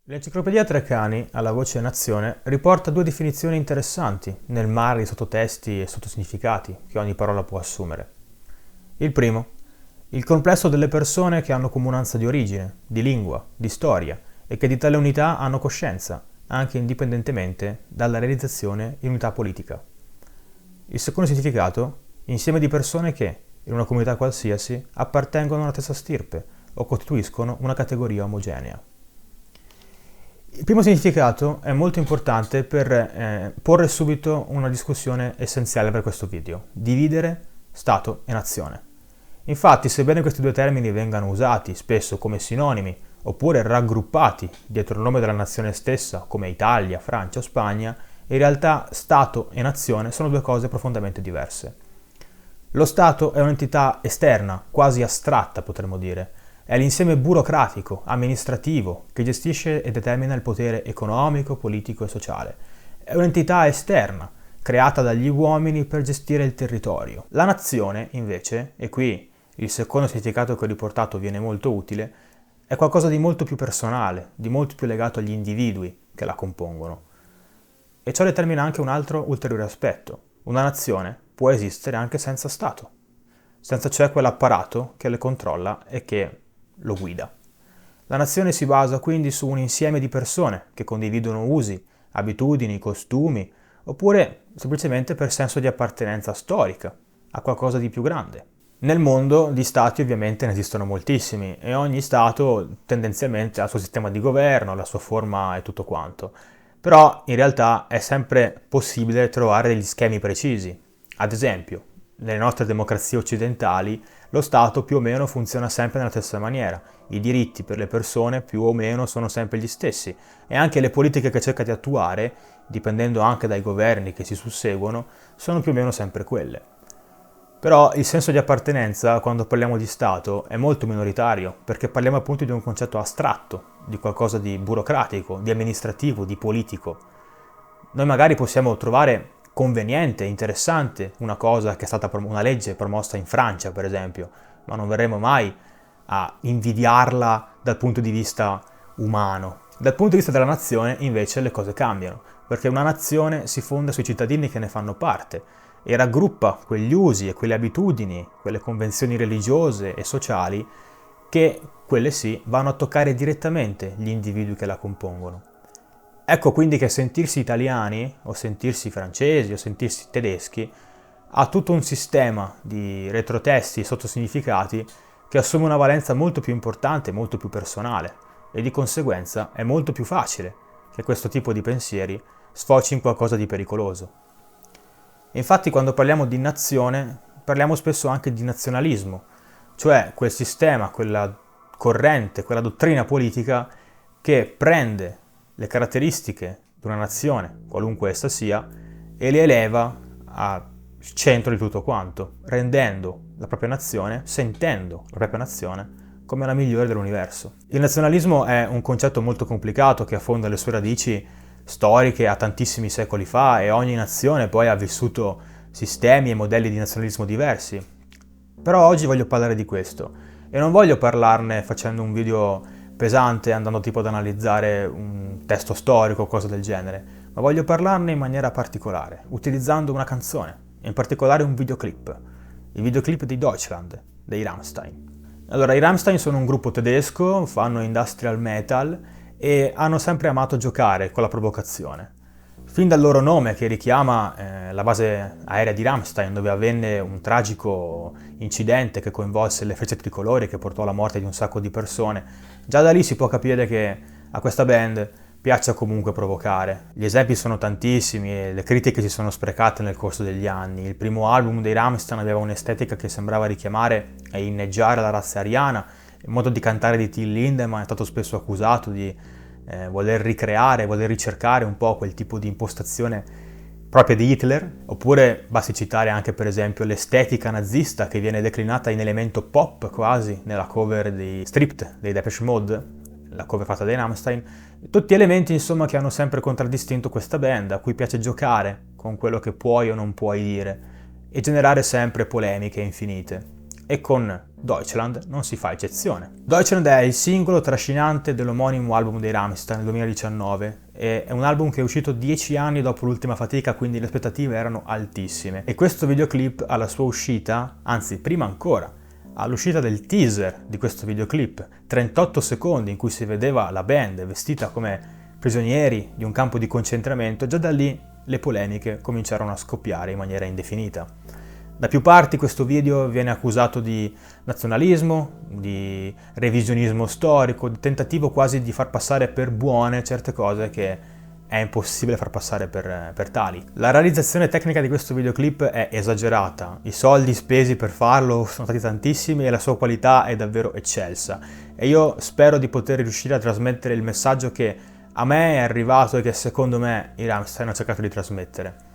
L'Enciclopedia Treccani, alla voce Nazione, riporta due definizioni interessanti nel mare di sottotesti e sottosignificati che ogni parola può assumere. Il primo, il complesso delle persone che hanno comunanza di origine, di lingua, di storia e che di tale unità hanno coscienza, anche indipendentemente dalla realizzazione in unità politica. Il secondo significato, insieme di persone che, in una comunità qualsiasi, appartengono a una stessa stirpe o costituiscono una categoria omogenea. Il primo significato è molto importante per porre subito una discussione essenziale per questo video: dividere Stato e Nazione. Infatti, sebbene questi due termini vengano usati spesso come sinonimi oppure raggruppati dietro il nome della nazione stessa come Italia, Francia o Spagna, in realtà Stato e Nazione sono due cose profondamente diverse. Lo Stato è un'entità esterna, quasi astratta potremmo dire. È l'insieme burocratico, amministrativo, che gestisce e determina il potere economico, politico e sociale. È un'entità esterna, creata dagli uomini per gestire il territorio. La nazione, invece, e qui il secondo significato che ho riportato viene molto utile, è qualcosa di molto più personale, di molto più legato agli individui che la compongono. E ciò determina anche un altro ulteriore aspetto. Una nazione può esistere anche senza Stato, senza cioè quell'apparato che le controlla e che lo guida. La nazione si basa quindi su un insieme di persone che condividono usi, abitudini, costumi, oppure semplicemente per senso di appartenenza storica a qualcosa di più grande. Nel mondo di stati ovviamente ne esistono moltissimi e ogni stato tendenzialmente ha il suo sistema di governo, la sua forma e tutto quanto. Però in realtà è sempre possibile trovare degli schemi precisi. Ad esempio, nelle nostre democrazie occidentali lo Stato più o meno funziona sempre nella stessa maniera, i diritti per le persone più o meno sono sempre gli stessi e anche le politiche che cerca di attuare, dipendendo anche dai governi che si susseguono, sono più o meno sempre quelle. Però il senso di appartenenza, quando parliamo di Stato, è molto minoritario, perché parliamo appunto di un concetto astratto, di qualcosa di burocratico, di amministrativo, di politico. Noi magari possiamo trovare conveniente, interessante una cosa che è stata una legge promossa in Francia, per esempio, ma non verremo mai a invidiarla dal punto di vista umano. Dal punto di vista della nazione, invece, le cose cambiano, perché una nazione si fonda sui cittadini che ne fanno parte e raggruppa quegli usi e quelle abitudini, quelle convenzioni religiose e sociali che, quelle sì, vanno a toccare direttamente gli individui che la compongono. Ecco quindi che sentirsi italiani, o sentirsi francesi, o sentirsi tedeschi, ha tutto un sistema di retrotesti e sottosignificati che assume una valenza molto più importante, molto più personale, e di conseguenza è molto più facile che questo tipo di pensieri sfoci in qualcosa di pericoloso. Infatti quando parliamo di nazione, parliamo spesso anche di nazionalismo, cioè quel sistema, quella corrente, quella dottrina politica che prende le caratteristiche di una nazione, qualunque essa sia, e le eleva al centro di tutto quanto, rendendo la propria nazione, sentendo la propria nazione come la migliore dell'universo. Il nazionalismo è un concetto molto complicato che affonda le sue radici storiche a tantissimi secoli fa e ogni nazione poi ha vissuto sistemi e modelli di nazionalismo diversi. Però oggi voglio parlare di questo e non voglio parlarne facendo un video pesante andando tipo ad analizzare un testo storico o cose del genere, ma voglio parlarne in maniera particolare, utilizzando una canzone, in particolare un videoclip, il videoclip di Deutschland, dei Rammstein. Allora, i Rammstein sono un gruppo tedesco, fanno industrial metal e hanno sempre amato giocare con la provocazione. Fin dal loro nome, che richiama la base aerea di Ramstein, dove avvenne un tragico incidente che coinvolse le frecce tricolori che portò alla morte di un sacco di persone, già da lì si può capire che a questa band piaccia comunque provocare. Gli esempi sono tantissimi e le critiche si sono sprecate nel corso degli anni. Il primo album dei Rammstein aveva un'estetica che sembrava richiamare e inneggiare la razza ariana. Il modo di cantare di Till Lindemann è stato spesso accusato di voler ricreare, voler ricercare un po' quel tipo di impostazione propria di Hitler, oppure basti citare anche per esempio l'estetica nazista che viene declinata in elemento pop quasi nella cover di Stripped dei Depeche Mode, la cover fatta dai Rammstein, tutti elementi insomma che hanno sempre contraddistinto questa band, a cui piace giocare con quello che puoi o non puoi dire e generare sempre polemiche infinite. E con Deutschland non si fa eccezione. Deutschland è il singolo trascinante dell'omonimo album dei Rammstein nel 2019. È un album che è uscito 10 anni dopo l'ultima fatica, quindi le aspettative erano altissime. E questo videoclip alla sua uscita, anzi prima ancora, all'uscita del teaser di questo videoclip, 38 secondi in cui si vedeva la band vestita come prigionieri di un campo di concentramento, già da lì le polemiche cominciarono a scoppiare in maniera indefinita. Da più parti questo video viene accusato di nazionalismo, di revisionismo storico, di tentativo quasi di far passare per buone certe cose che è impossibile far passare per tali. La realizzazione tecnica di questo videoclip è esagerata, i soldi spesi per farlo sono stati tantissimi e la sua qualità è davvero eccelsa. E io spero di poter riuscire a trasmettere il messaggio che a me è arrivato e che secondo me i Rammstein hanno cercato di trasmettere.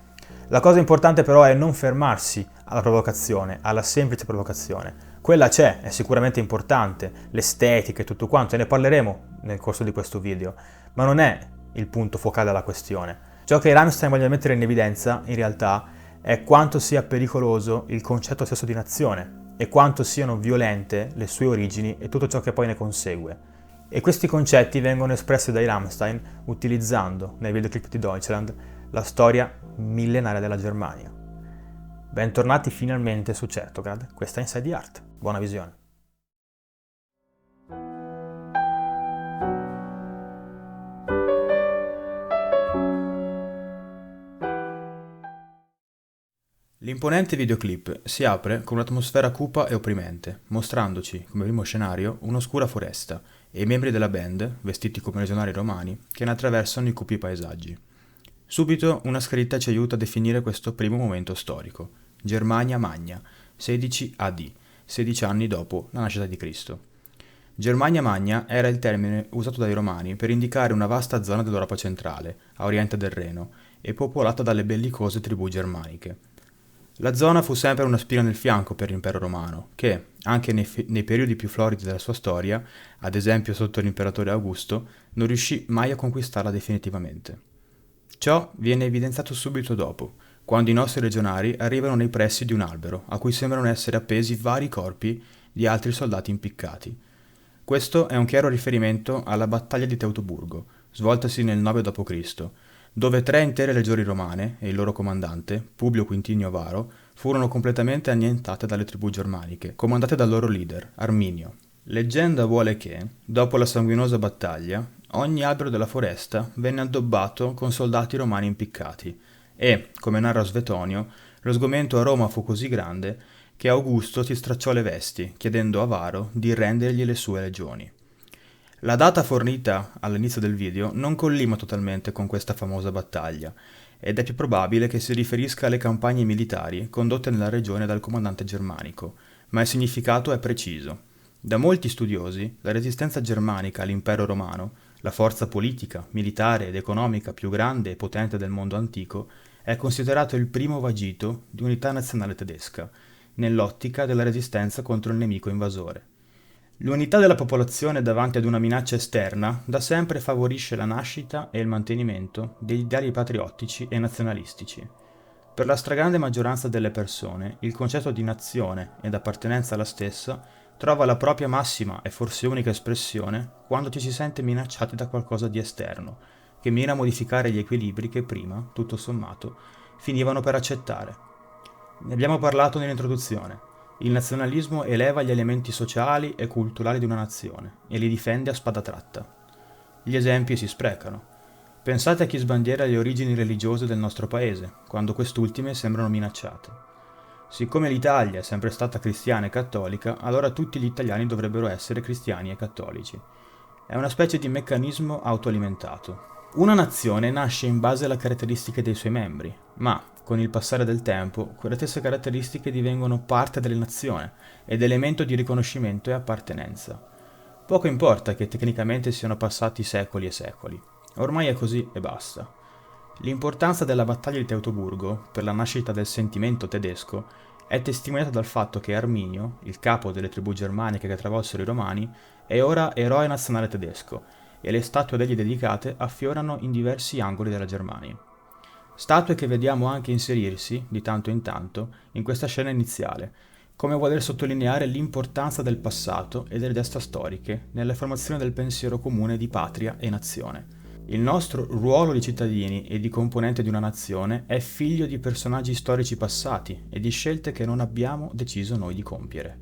La cosa importante però è non fermarsi alla provocazione, alla semplice provocazione. Quella c'è, è sicuramente importante, l'estetica e tutto quanto, e ne parleremo nel corso di questo video, ma non è il punto focale della questione. Ciò che i Rammstein vogliono mettere in evidenza, in realtà, è quanto sia pericoloso il concetto stesso di nazione e quanto siano violente le sue origini e tutto ciò che poi ne consegue. E questi concetti vengono espressi dai Rammstein utilizzando, nei videoclip di Deutschland, la storia millenaria della Germania. Bentornati finalmente su Certograd, questa è Inside the Art. Buona visione. L'imponente videoclip si apre con un'atmosfera cupa e opprimente, mostrandoci, come primo scenario, un'oscura foresta e i membri della band, vestiti come legionari romani, che ne attraversano i cupi paesaggi. Subito una scritta ci aiuta a definire questo primo momento storico. Germania Magna, 16 AD, 16 anni dopo la nascita di Cristo. Germania Magna era il termine usato dai Romani per indicare una vasta zona dell'Europa centrale, a oriente del Reno, e popolata dalle bellicose tribù germaniche. La zona fu sempre una spina nel fianco per l'impero romano, che, anche nei periodi più floridi della sua storia, ad esempio sotto l'imperatore Augusto, non riuscì mai a conquistarla definitivamente. Ciò viene evidenziato subito dopo, quando i nostri legionari arrivano nei pressi di un albero, a cui sembrano essere appesi vari corpi di altri soldati impiccati. Questo è un chiaro riferimento alla battaglia di Teutoburgo, svoltasi nel 9 d.C., dove 3 intere legioni romane e il loro comandante, Publio Quintinio Varo, furono completamente annientate dalle tribù germaniche, comandate dal loro leader, Arminio. Leggenda vuole che, dopo la sanguinosa battaglia, ogni albero della foresta venne addobbato con soldati romani impiccati e, come narra Svetonio, lo sgomento a Roma fu così grande che Augusto si stracciò le vesti, chiedendo a Varo di rendergli le sue legioni. La data fornita all'inizio del video non collima totalmente con questa famosa battaglia, ed è più probabile che si riferisca alle campagne militari condotte nella regione dal comandante germanico, ma il significato è preciso. Da molti studiosi, la resistenza germanica all'impero romano, la forza politica, militare ed economica più grande e potente del mondo antico, è considerato il primo vagito di unità nazionale tedesca, nell'ottica della resistenza contro il nemico invasore. L'unità della popolazione davanti ad una minaccia esterna da sempre favorisce la nascita e il mantenimento degli ideali patriottici e nazionalistici. Per la stragrande maggioranza delle persone, il concetto di nazione ed appartenenza alla stessa trova la propria massima e forse unica espressione quando ci si sente minacciati da qualcosa di esterno, che mira a modificare gli equilibri che prima, tutto sommato, finivano per accettare. Ne abbiamo parlato nell'introduzione. Il nazionalismo eleva gli elementi sociali e culturali di una nazione e li difende a spada tratta. Gli esempi si sprecano. Pensate a chi sbandiera le origini religiose del nostro paese, quando quest'ultime sembrano minacciate. Siccome l'Italia è sempre stata cristiana e cattolica, allora tutti gli italiani dovrebbero essere cristiani e cattolici. È una specie di meccanismo autoalimentato. Una nazione nasce in base alle caratteristiche dei suoi membri, ma, con il passare del tempo, quelle stesse caratteristiche divengono parte della nazione ed elemento di riconoscimento e appartenenza. Poco importa che tecnicamente siano passati secoli e secoli. Ormai è così e basta. L'importanza della battaglia di Teutoburgo per la nascita del sentimento tedesco è testimoniata dal fatto che Arminio, il capo delle tribù germaniche che travolsero i Romani, è ora eroe nazionale tedesco e le statue degli dedicate affiorano in diversi angoli della Germania. Statue che vediamo anche inserirsi, di tanto in tanto, in questa scena iniziale, come voler sottolineare l'importanza del passato e delle gesta storiche nella formazione del pensiero comune di patria e nazione. Il nostro ruolo di cittadini e di componente di una nazione è figlio di personaggi storici passati e di scelte che non abbiamo deciso noi di compiere.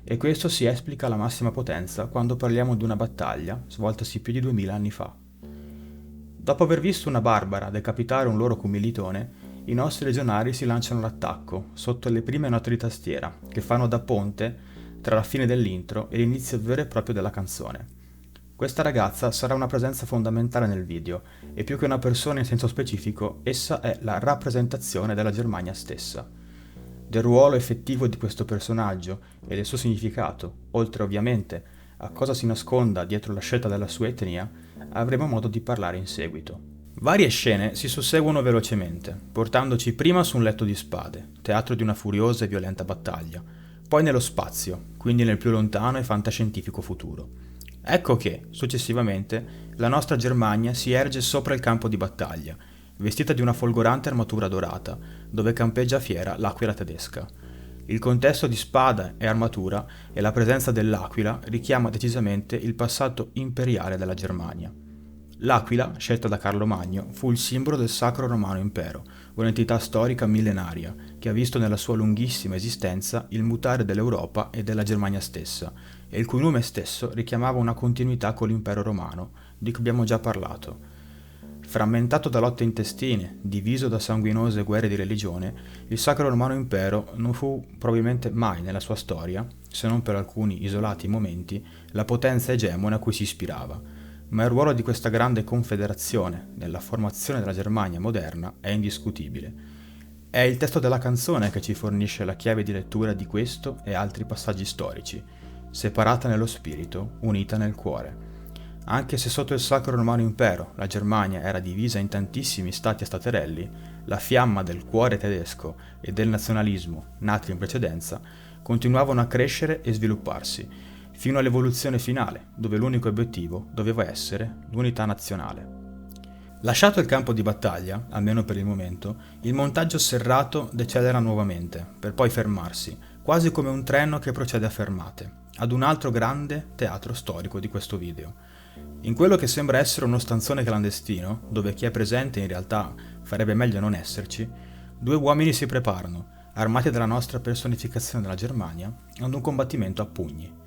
E questo si esplica alla massima potenza quando parliamo di una battaglia svoltasi più di 2000 anni fa. Dopo aver visto una barbara decapitare un loro commilitone, i nostri legionari si lanciano all'attacco sotto le prime note di tastiera, che fanno da ponte tra la fine dell'intro e l'inizio vero e proprio della canzone. Questa ragazza sarà una presenza fondamentale nel video, e più che una persona in senso specifico, essa è la rappresentazione della Germania stessa. Del ruolo effettivo di questo personaggio e del suo significato, oltre ovviamente a cosa si nasconda dietro la scelta della sua etnia, avremo modo di parlare in seguito. Varie scene si susseguono velocemente, portandoci prima su un letto di spade, teatro di una furiosa e violenta battaglia, poi nello spazio, quindi nel più lontano e fantascientifico futuro. Ecco che, successivamente, la nostra Germania si erge sopra il campo di battaglia, vestita di una folgorante armatura dorata, dove campeggia fiera l'aquila tedesca. Il contesto di spada e armatura e la presenza dell'aquila richiama decisamente il passato imperiale della Germania. L'Aquila, scelta da Carlo Magno, fu il simbolo del Sacro Romano Impero, un'entità storica millenaria che ha visto nella sua lunghissima esistenza il mutare dell'Europa e della Germania stessa, e il cui nome stesso richiamava una continuità con l'Impero Romano, di cui abbiamo già parlato. Frammentato da lotte intestine, diviso da sanguinose guerre di religione, il Sacro Romano Impero non fu probabilmente mai nella sua storia, se non per alcuni isolati momenti, la potenza egemone a cui si ispirava. Ma il ruolo di questa grande confederazione nella formazione della Germania moderna è indiscutibile. È il testo della canzone che ci fornisce la chiave di lettura di questo e altri passaggi storici, separata nello spirito, unita nel cuore. Anche se sotto il Sacro Romano Impero la Germania era divisa in tantissimi stati e staterelli, la fiamma del cuore tedesco e del nazionalismo, nati in precedenza, continuavano a crescere e svilupparsi, fino all'evoluzione finale, dove l'unico obiettivo doveva essere l'unità nazionale. Lasciato il campo di battaglia, almeno per il momento, il montaggio serrato decelera nuovamente, per poi fermarsi, quasi come un treno che procede a fermate, ad un altro grande teatro storico di questo video. In quello che sembra essere uno stanzone clandestino, dove chi è presente in realtà farebbe meglio non esserci, due uomini si preparano, armati dalla nostra personificazione della Germania, ad un combattimento a pugni.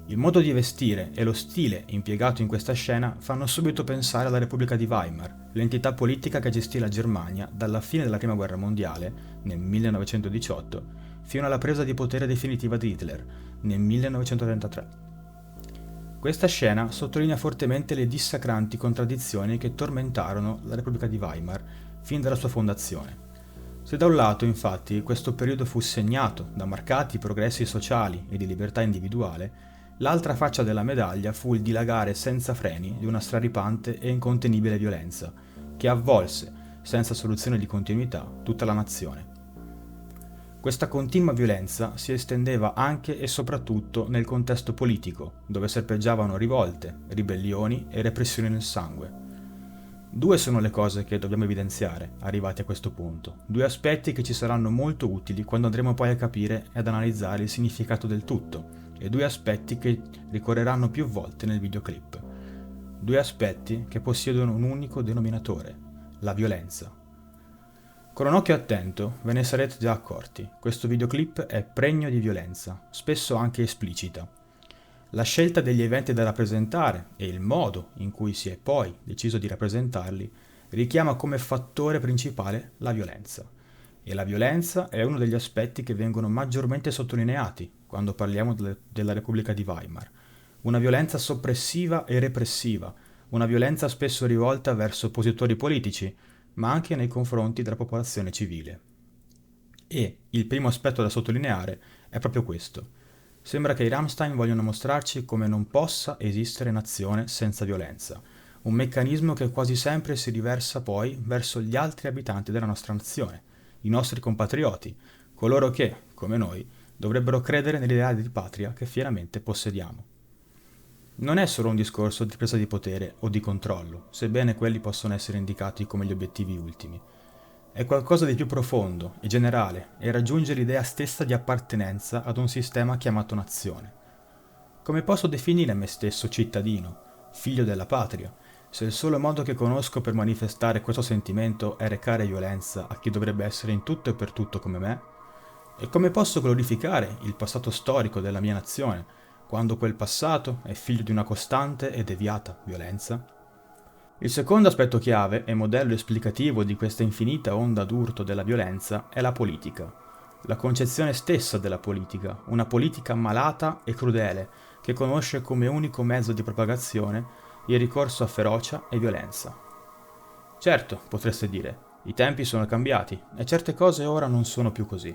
Il modo di vestire e lo stile impiegato in questa scena fanno subito pensare alla Repubblica di Weimar, l'entità politica che gestì la Germania dalla fine della Prima Guerra Mondiale, nel 1918, fino alla presa di potere definitiva di Hitler, nel 1933. Questa scena sottolinea fortemente le dissacranti contraddizioni che tormentarono la Repubblica di Weimar fin dalla sua fondazione. Se da un lato, infatti, questo periodo fu segnato da marcati progressi sociali e di libertà individuale, l'altra faccia della medaglia fu il dilagare senza freni di una straripante e incontenibile violenza, che avvolse, senza soluzione di continuità, tutta la nazione. Questa continua violenza si estendeva anche e soprattutto nel contesto politico, dove serpeggiavano rivolte, ribellioni e repressioni nel sangue. Due sono le cose che dobbiamo evidenziare, arrivati a questo punto, due aspetti che ci saranno molto utili quando andremo poi a capire ed analizzare il significato del tutto, e due aspetti che ricorreranno più volte nel videoclip. Due aspetti che possiedono un unico denominatore, la violenza. Con un occhio attento ve ne sarete già accorti, questo videoclip è pregno di violenza, spesso anche esplicita. La scelta degli eventi da rappresentare e il modo in cui si è poi deciso di rappresentarli richiama come fattore principale la violenza. E la violenza è uno degli aspetti che vengono maggiormente sottolineati quando parliamo della Repubblica di Weimar. Una violenza soppressiva e repressiva, una violenza spesso rivolta verso oppositori politici, ma anche nei confronti della popolazione civile. E il primo aspetto da sottolineare è proprio questo. Sembra che i Rammstein vogliono mostrarci come non possa esistere nazione senza violenza, un meccanismo che quasi sempre si riversa poi verso gli altri abitanti della nostra nazione, i nostri compatrioti, coloro che, come noi, dovrebbero credere nell'ideale di patria che fieramente possediamo. Non è solo un discorso di presa di potere o di controllo, sebbene quelli possono essere indicati come gli obiettivi ultimi. è qualcosa di più profondo e generale e raggiunge l'idea stessa di appartenenza ad un sistema chiamato nazione. Come posso definire me stesso cittadino, figlio della patria, se il solo modo che conosco per manifestare questo sentimento è recare violenza a chi dovrebbe essere in tutto e per tutto come me? E come posso glorificare il passato storico della mia nazione, quando quel passato è figlio di una costante e deviata violenza? Il secondo aspetto chiave e modello esplicativo di questa infinita onda d'urto della violenza è la politica. La concezione stessa della politica, una politica malata e crudele, che conosce come unico mezzo di propagazione il ricorso a ferocia e violenza. Certo, potreste dire, i tempi sono cambiati e certe cose ora non sono più così.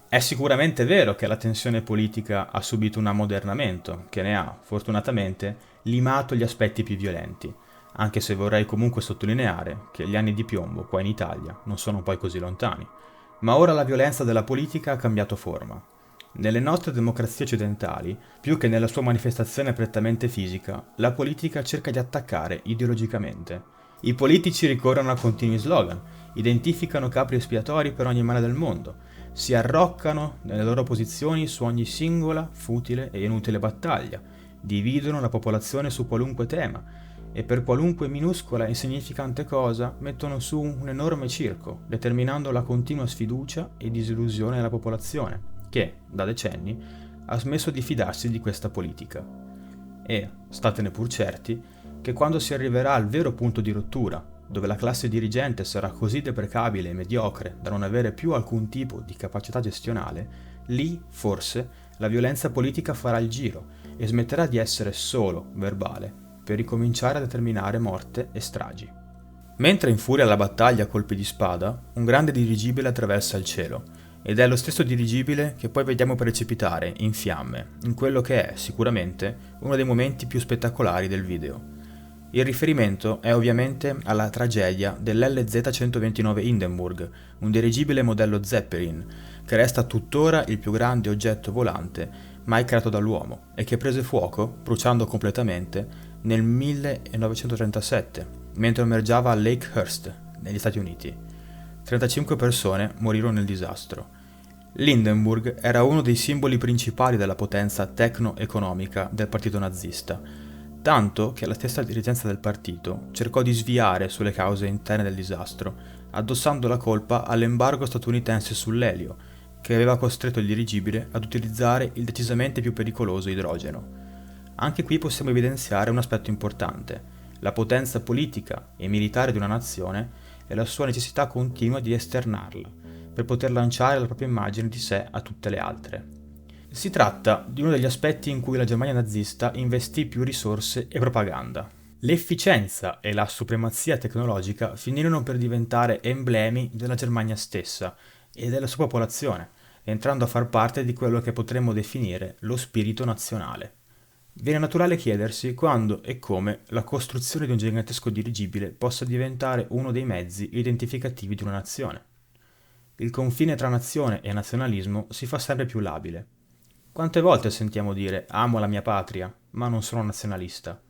È sicuramente vero che la tensione politica ha subito un ammodernamento, che ne ha, fortunatamente, limato gli aspetti più violenti, anche se vorrei comunque sottolineare che gli anni di piombo qua in Italia non sono poi così lontani. Ma ora la violenza della politica ha cambiato forma. Nelle nostre democrazie occidentali, più che nella sua manifestazione prettamente fisica, la politica cerca di attaccare ideologicamente. I politici ricorrono a continui slogan, identificano capri espiatori per ogni male del mondo, si arroccano nelle loro posizioni su ogni singola, futile e inutile battaglia, dividono la popolazione su qualunque tema e per qualunque minuscola e insignificante cosa mettono su un enorme circo, determinando la continua sfiducia e disillusione della popolazione, che, da decenni, ha smesso di fidarsi di questa politica. E, statene pur certi, che quando si arriverà al vero punto di rottura, dove la classe dirigente sarà così deprecabile e mediocre da non avere più alcun tipo di capacità gestionale, lì, forse, la violenza politica farà il giro e smetterà di essere solo verbale, per ricominciare a determinare morte e stragi. Mentre infuria la battaglia a colpi di spada, un grande dirigibile attraversa il cielo, ed è lo stesso dirigibile che poi vediamo precipitare in fiamme, in quello che è, sicuramente, uno dei momenti più spettacolari del video. Il riferimento è ovviamente alla tragedia dell'LZ-129 Hindenburg, un dirigibile modello Zeppelin, che resta tuttora il più grande oggetto volante mai creato dall'uomo e che prese fuoco, bruciando completamente, nel 1937, mentre emergiava a Lakehurst, negli Stati Uniti. 35 persone morirono nel disastro. L'Hindenburg era uno dei simboli principali della potenza tecno-economica del partito nazista, tanto che la stessa dirigenza del partito cercò di sviare sulle cause interne del disastro, addossando la colpa all'embargo statunitense sull'elio, che aveva costretto il dirigibile ad utilizzare il decisamente più pericoloso idrogeno. Anche qui possiamo evidenziare un aspetto importante: la potenza politica e militare di una nazione e la sua necessità continua di esternarla, per poter lanciare la propria immagine di sé a tutte le altre. Si tratta di uno degli aspetti in cui la Germania nazista investì più risorse e propaganda. L'efficienza e la supremazia tecnologica finirono per diventare emblemi della Germania stessa e della sua popolazione, entrando a far parte di quello che potremmo definire lo spirito nazionale. Viene naturale chiedersi quando e come la costruzione di un gigantesco dirigibile possa diventare uno dei mezzi identificativi di una nazione. Il confine tra nazione e nazionalismo si fa sempre più labile. Quante volte sentiamo dire «amo la mia patria, ma non sono nazionalista»?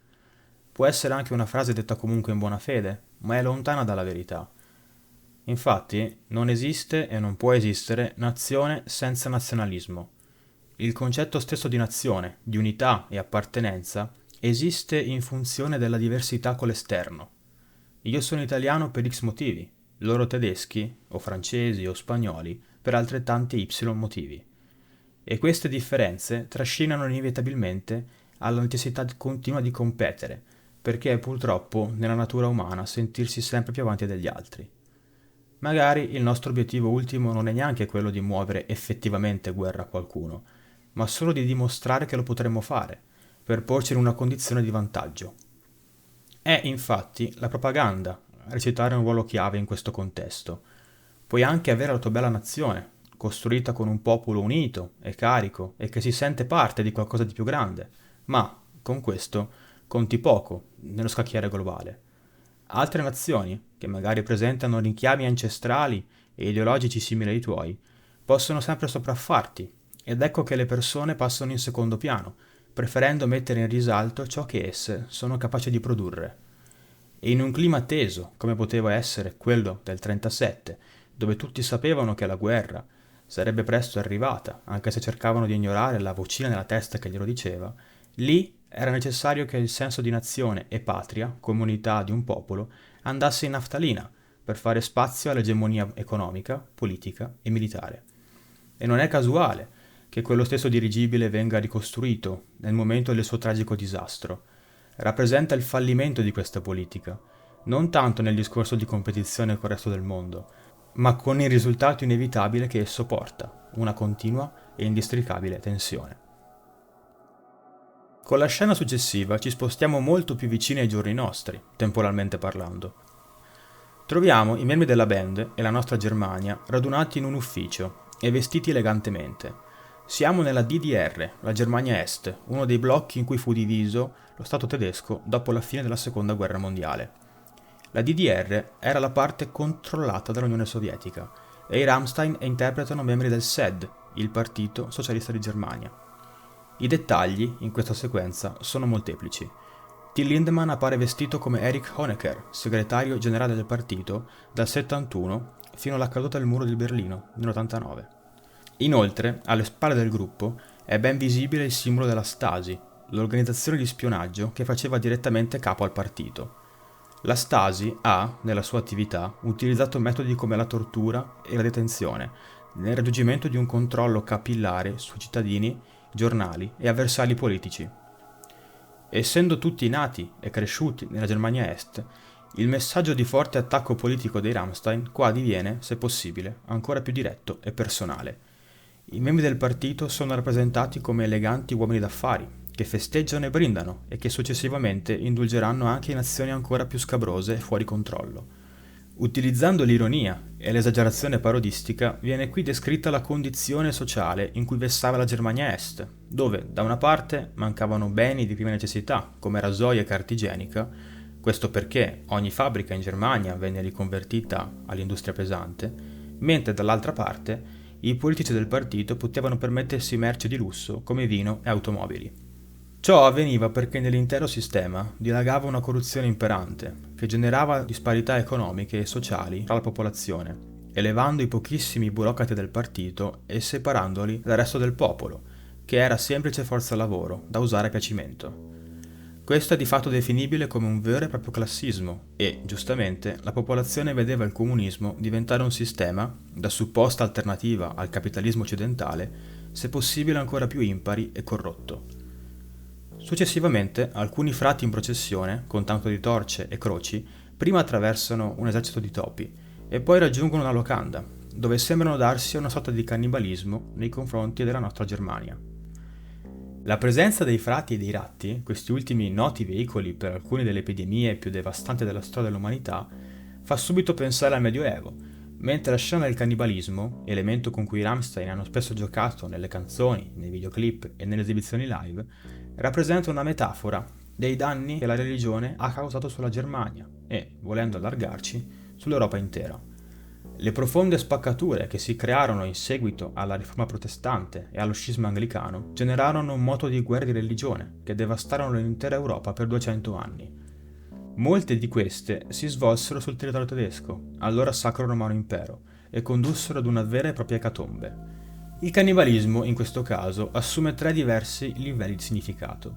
Può essere anche una frase detta comunque in buona fede, ma è lontana dalla verità. Infatti, non esiste e non può esistere nazione senza nazionalismo. Il concetto stesso di nazione, di unità e appartenenza esiste in funzione della diversità con l'esterno. Io sono italiano per X motivi, loro tedeschi, o francesi o spagnoli per altrettanti Y motivi. E queste differenze trascinano inevitabilmente alla necessità continua di competere, perché è purtroppo nella natura umana sentirsi sempre più avanti degli altri. Magari il nostro obiettivo ultimo non è neanche quello di muovere effettivamente guerra a qualcuno, ma solo di dimostrare che lo potremmo fare, per porci in una condizione di vantaggio. È infatti la propaganda a recitare un ruolo chiave in questo contesto. Puoi anche avere la tua bella nazione, costruita con un popolo unito e carico e che si sente parte di qualcosa di più grande, ma, con questo, conti poco nello scacchiere globale. Altre nazioni, che magari presentano richiami ancestrali e ideologici simili ai tuoi, possono sempre sopraffarti, ed ecco che le persone passano in secondo piano, preferendo mettere in risalto ciò che esse sono capaci di produrre. E in un clima teso, come poteva essere quello del 37, dove tutti sapevano che la guerra sarebbe presto arrivata, anche se cercavano di ignorare la vocina nella testa che glielo diceva, lì era necessario che il senso di nazione e patria, comunità di un popolo, andasse in naftalina per fare spazio all'egemonia economica, politica e militare. E non è casuale che quello stesso dirigibile venga ricostruito nel momento del suo tragico disastro. Rappresenta il fallimento di questa politica, non tanto nel discorso di competizione col resto del mondo, ma con il risultato inevitabile che esso porta, una continua e indistricabile tensione. Con la scena successiva ci spostiamo molto più vicini ai giorni nostri, temporalmente parlando. Troviamo i membri della band e la nostra Germania radunati in un ufficio e vestiti elegantemente. Siamo nella DDR, la Germania Est, uno dei blocchi in cui fu diviso lo Stato tedesco dopo la fine della Seconda Guerra Mondiale. La DDR era la parte controllata dall'Unione Sovietica e i Rammstein interpretano membri del SED, il Partito Socialista di Germania. I dettagli, in questa sequenza, sono molteplici. Till Lindemann appare vestito come Erich Honecker, segretario generale del partito, dal 71 fino alla caduta del muro di Berlino, nell'89. Inoltre, alle spalle del gruppo, è ben visibile il simbolo della Stasi, l'organizzazione di spionaggio che faceva direttamente capo al partito. La Stasi ha, nella sua attività, utilizzato metodi come la tortura e la detenzione, nel raggiungimento di un controllo capillare su cittadini, giornali e avversari politici. Essendo tutti nati e cresciuti nella Germania Est, il messaggio di forte attacco politico dei Rammstein qua diviene, se possibile, ancora più diretto e personale. I membri del partito sono rappresentati come eleganti uomini d'affari, che festeggiano e brindano e che successivamente indulgeranno anche in azioni ancora più scabrose e fuori controllo. Utilizzando l'ironia e l'esagerazione parodistica, viene qui descritta la condizione sociale in cui versava la Germania Est, dove da una parte mancavano beni di prima necessità come rasoio e carta igienica, questo perché ogni fabbrica in Germania venne riconvertita all'industria pesante, mentre dall'altra parte i politici del partito potevano permettersi merci di lusso come vino e automobili. Ciò avveniva perché nell'intero sistema dilagava una corruzione imperante, che generava disparità economiche e sociali tra la popolazione, elevando i pochissimi burocrati del partito e separandoli dal resto del popolo, che era semplice forza lavoro da usare a piacimento. Questo è di fatto definibile come un vero e proprio classismo e, giustamente, la popolazione vedeva il comunismo diventare un sistema, da supposta alternativa al capitalismo occidentale, se possibile ancora più impari e corrotto. Successivamente, alcuni frati in processione, con tanto di torce e croci, prima attraversano un esercito di topi e poi raggiungono una locanda, dove sembrano darsi una sorta di cannibalismo nei confronti della nostra Germania. La presenza dei frati e dei ratti, questi ultimi noti veicoli per alcune delle epidemie più devastanti della storia dell'umanità, fa subito pensare al Medioevo, mentre la scena del cannibalismo, elemento con cui i Rammstein hanno spesso giocato nelle canzoni, nei videoclip e nelle esibizioni live, rappresenta una metafora dei danni che la religione ha causato sulla Germania e, volendo allargarci, sull'Europa intera. Le profonde spaccature che si crearono in seguito alla riforma protestante e allo scisma anglicano generarono un moto di guerre di religione che devastarono l'intera Europa per 200 anni. Molte di queste si svolsero sul territorio tedesco, allora Sacro Romano Impero, e condussero ad una vera e propria ecatombe. Il cannibalismo, in questo caso, assume 3 diversi livelli di significato.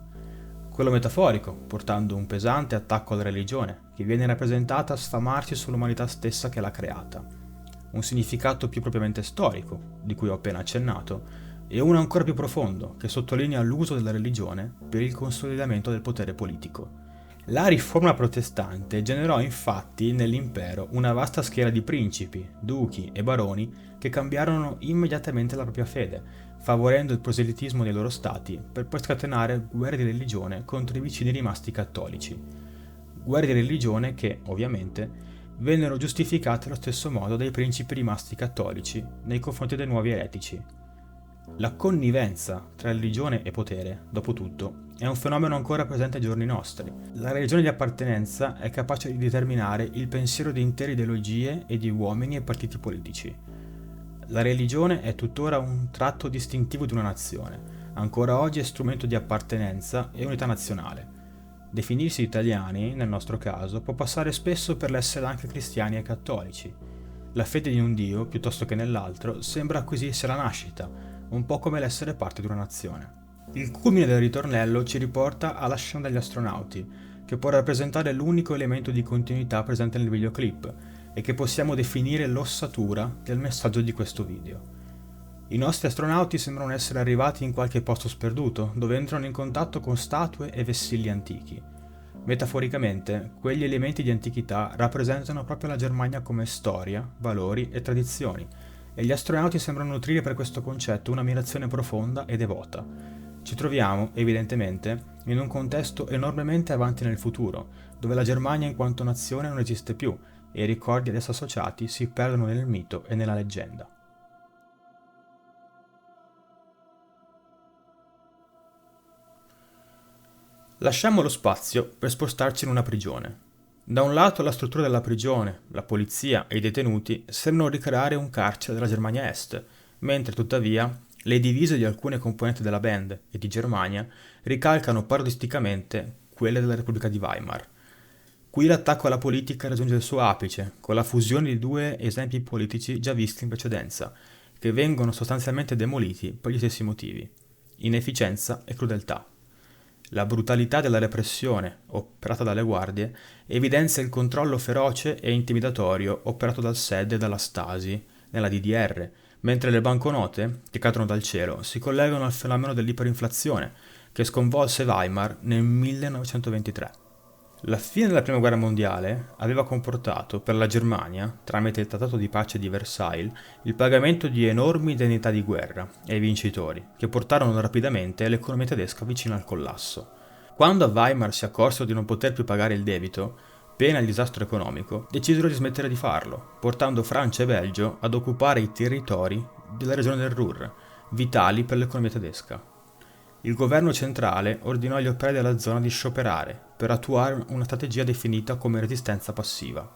Quello metaforico, portando un pesante attacco alla religione, che viene rappresentata a sfamarsi sull'umanità stessa che l'ha creata. Un significato più propriamente storico, di cui ho appena accennato, e uno ancora più profondo, che sottolinea l'uso della religione per il consolidamento del potere politico. La riforma protestante generò infatti nell'impero una vasta schiera di principi, duchi e baroni che cambiarono immediatamente la propria fede, favorendo il proselitismo dei loro stati per poi scatenare guerre di religione contro i vicini rimasti cattolici. Guerre di religione che, ovviamente, vennero giustificate allo stesso modo dai principi rimasti cattolici nei confronti dei nuovi eretici. La connivenza tra religione e potere, dopo tutto, è un fenomeno ancora presente ai giorni nostri. La religione di appartenenza è capace di determinare il pensiero di intere ideologie e di uomini e partiti politici. La religione è tuttora un tratto distintivo di una nazione, ancora oggi è strumento di appartenenza e unità nazionale. Definirsi italiani, nel nostro caso, può passare spesso per l'essere anche cristiani e cattolici. la fede in un dio, piuttosto che nell'altro, sembra acquisirsi alla nascita, un po' come l'essere parte di una nazione. Il culmine del ritornello ci riporta alla scena degli astronauti, che può rappresentare l'unico elemento di continuità presente nel videoclip e che possiamo definire l'ossatura del messaggio di questo video. I nostri astronauti sembrano essere arrivati in qualche posto sperduto, dove entrano in contatto con statue e vessilli antichi. Metaforicamente, quegli elementi di antichità rappresentano proprio la Germania come storia, valori e tradizioni, e gli astronauti sembrano nutrire per questo concetto un'ammirazione profonda e devota. Ci troviamo, evidentemente, in un contesto enormemente avanti nel futuro, dove la Germania in quanto nazione non esiste più e i ricordi ad essa associati si perdono nel mito e nella leggenda. Lasciamo lo spazio per spostarci in una prigione. Da un lato la struttura della prigione, la polizia e i detenuti sembrano ricreare un carcere della Germania Est, mentre tuttavia le divise di alcune componenti della band e di Germania ricalcano parodisticamente quelle della Repubblica di Weimar. Qui l'attacco alla politica raggiunge il suo apice, con la fusione di due esempi politici già visti in precedenza, che vengono sostanzialmente demoliti per gli stessi motivi: inefficienza e crudeltà. La brutalità della repressione, operata dalle guardie, evidenzia il controllo feroce e intimidatorio operato dal SED e dalla Stasi nella DDR, mentre le banconote, che cadono dal cielo, si collegano al fenomeno dell'iperinflazione, che sconvolse Weimar nel 1923. La fine della Prima Guerra Mondiale aveva comportato per la Germania, tramite il Trattato di pace di Versailles, il pagamento di enormi indennità di guerra ai vincitori, che portarono rapidamente l'economia tedesca vicino al collasso. Quando a Weimar si accorsero di non poter più pagare il debito, pena il disastro economico, decisero di smettere di farlo, portando Francia e Belgio ad occupare i territori della regione del Ruhr, vitali per l'economia tedesca. Il governo centrale ordinò agli operai della zona di scioperare per attuare una strategia definita come resistenza passiva.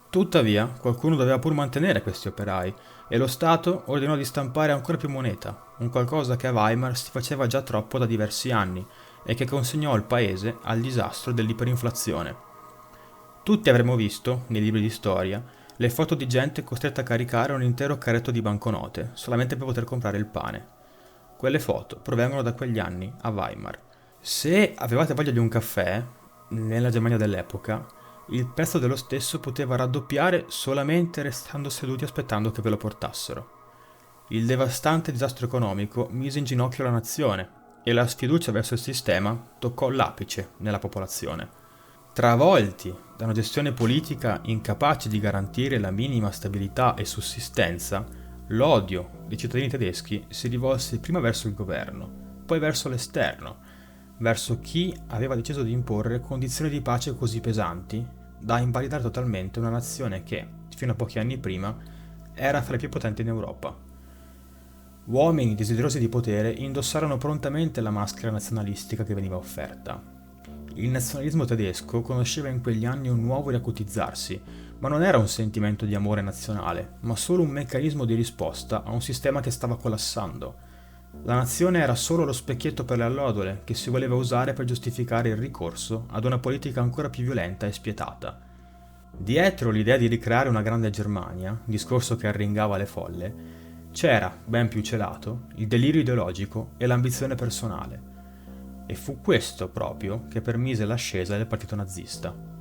Tuttavia, qualcuno doveva pur mantenere questi operai e lo Stato ordinò di stampare ancora più moneta, un qualcosa che a Weimar si faceva già troppo da diversi anni e che consegnò il paese al disastro dell'iperinflazione. Tutti avremmo visto, nei libri di storia, le foto di gente costretta a caricare un intero carretto di banconote solamente per poter comprare il pane. Quelle foto provengono da quegli anni, a Weimar. Se avevate voglia di un caffè, nella Germania dell'epoca, il prezzo dello stesso poteva raddoppiare solamente restando seduti aspettando che ve lo portassero. Il devastante disastro economico mise in ginocchio la nazione e la sfiducia verso il sistema toccò l'apice nella popolazione. Travolti da una gestione politica incapace di garantire la minima stabilità e sussistenza, l'odio dei cittadini tedeschi si rivolse prima verso il governo, poi verso l'esterno, verso chi aveva deciso di imporre condizioni di pace così pesanti da invalidare totalmente una nazione che, fino a pochi anni prima, era fra le più potenti in Europa. Uomini desiderosi di potere indossarono prontamente la maschera nazionalistica che veniva offerta. Il nazionalismo tedesco conosceva in quegli anni un nuovo riacutizzarsi, ma non era un sentimento di amore nazionale, ma solo un meccanismo di risposta a un sistema che stava collassando. La nazione era solo lo specchietto per le allodole che si voleva usare per giustificare il ricorso ad una politica ancora più violenta e spietata. Dietro l'idea di ricreare una grande Germania, discorso che arringava le folle, c'era, ben più celato, il delirio ideologico e l'ambizione personale. E fu questo proprio che permise l'ascesa del partito nazista.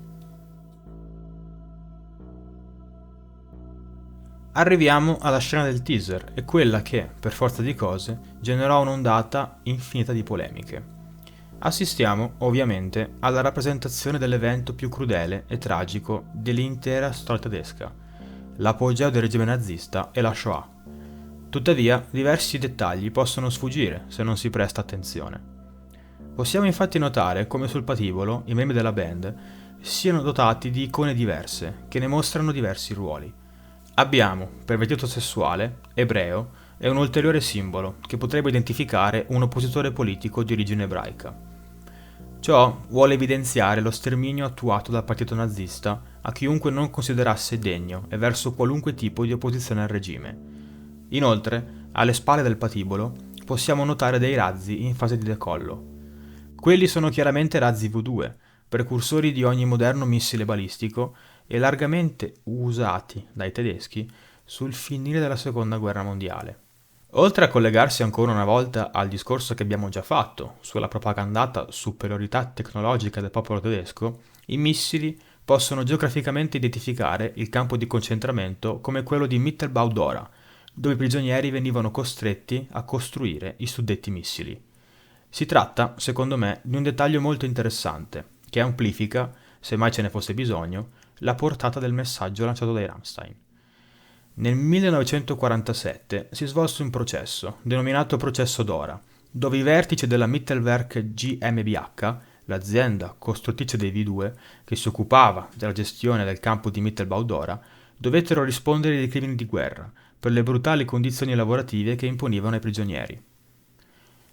Arriviamo alla scena del teaser e quella che, per forza di cose, generò un'ondata infinita di polemiche. Assistiamo, ovviamente, alla rappresentazione dell'evento più crudele e tragico dell'intera storia tedesca, l'apogeo del regime nazista e la Shoah. Tuttavia, diversi dettagli possono sfuggire se non si presta attenzione. Possiamo infatti notare come sul patibolo i membri della band siano dotati di icone diverse, che ne mostrano diversi ruoli. Abbiamo, pervertito sessuale, ebreo e un ulteriore simbolo che potrebbe identificare un oppositore politico di origine ebraica. Ciò vuole evidenziare lo sterminio attuato dal partito nazista a chiunque non considerasse degno e verso qualunque tipo di opposizione al regime. Inoltre, alle spalle del patibolo possiamo notare dei razzi in fase di decollo. Quelli sono chiaramente razzi V2, precursori di ogni moderno missile balistico e largamente usati dai tedeschi sul finire della Seconda Guerra Mondiale. Oltre a collegarsi ancora una volta al discorso che abbiamo già fatto sulla propagandata superiorità tecnologica del popolo tedesco, i missili possono geograficamente identificare il campo di concentramento come quello di Mittelbau-Dora, dove i prigionieri venivano costretti a costruire i suddetti missili. Si tratta, secondo me, di un dettaglio molto interessante, che amplifica, se mai ce ne fosse bisogno, la portata del messaggio lanciato dai Rammstein. Nel 1947 si svolse un processo, denominato Processo Dora, dove i vertici della Mittelwerk GmbH, l'azienda costruttrice dei V2, che si occupava della gestione del campo di Mittelbau-Dora, dovettero rispondere dei crimini di guerra per le brutali condizioni lavorative che imponevano ai prigionieri.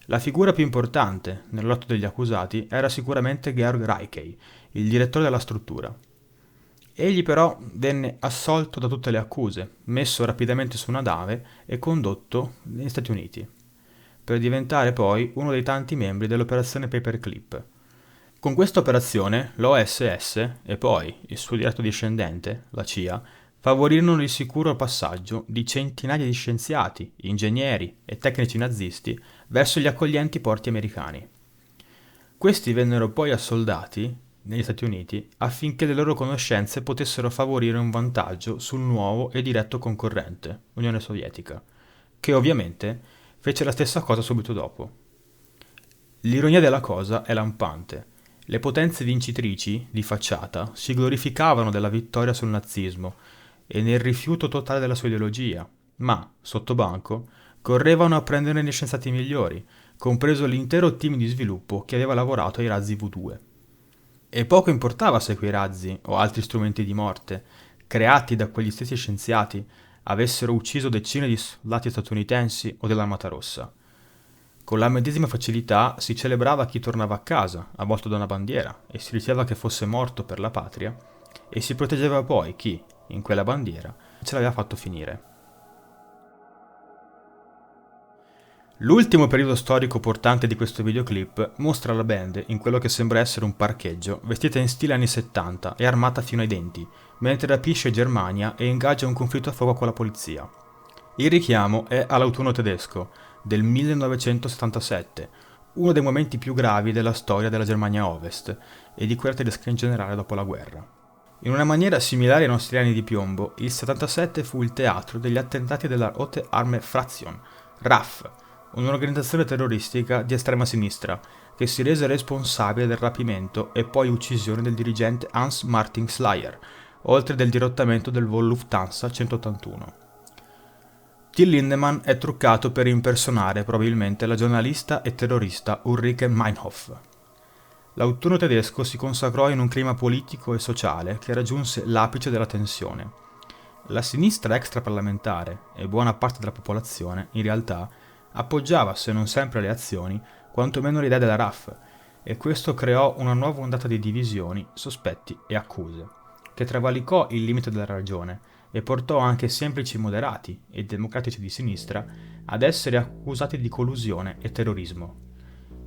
La figura più importante nel lotto degli accusati era sicuramente Georg Reikey, il direttore della struttura. Egli però venne assolto da tutte le accuse, messo rapidamente su una nave e condotto negli Stati Uniti, per diventare poi uno dei tanti membri dell'operazione Paperclip. Con questa operazione l'OSS e poi il suo diretto discendente, la CIA, favorirono il sicuro passaggio di centinaia di scienziati, ingegneri e tecnici nazisti verso gli accoglienti porti americani. Questi vennero poi assoldati negli Stati Uniti affinché le loro conoscenze potessero favorire un vantaggio sul nuovo e diretto concorrente, l'Unione Sovietica, che ovviamente fece la stessa cosa subito dopo. L'ironia della cosa è lampante. Le potenze vincitrici, di facciata, si glorificavano della vittoria sul nazismo e nel rifiuto totale della sua ideologia, ma, sotto banco, correvano a prendere gli scienziati migliori, compreso l'intero team di sviluppo che aveva lavorato ai razzi V2. E poco importava se quei razzi o altri strumenti di morte, creati da quegli stessi scienziati, avessero ucciso decine di soldati statunitensi o dell'Armata Rossa. Con la medesima facilità si celebrava chi tornava a casa, avvolto da una bandiera, e si diceva che fosse morto per la patria, e si proteggeva poi chi, in quella bandiera, ce l'aveva fatto finire. L'ultimo periodo storico portante di questo videoclip mostra la band in quello che sembra essere un parcheggio, vestita in stile anni 70 e armata fino ai denti, mentre rapisce Germania e ingaggia un conflitto a fuoco con la polizia. Il richiamo è all'autunno tedesco, del 1977, uno dei momenti più gravi della storia della Germania Ovest e di quella tedesca in generale dopo la guerra. In una maniera similare ai nostri anni di piombo, il 77 fu il teatro degli attentati della Rote Armee Fraktion, RAF, un'organizzazione terroristica di estrema sinistra che si rese responsabile del rapimento e poi uccisione del dirigente Hans Martin Schleyer, oltre del dirottamento del volo Lufthansa 181. Till Lindemann è truccato per impersonare probabilmente la giornalista e terrorista Ulrike Meinhof. L'autunno tedesco si consacrò in un clima politico e sociale che raggiunse l'apice della tensione. La sinistra extraparlamentare e buona parte della popolazione, in realtà, appoggiava, se non sempre le azioni, quantomeno l'idea della RAF, e questo creò una nuova ondata di divisioni, sospetti e accuse, che travalicò il limite della ragione e portò anche semplici moderati e democratici di sinistra ad essere accusati di collusione e terrorismo.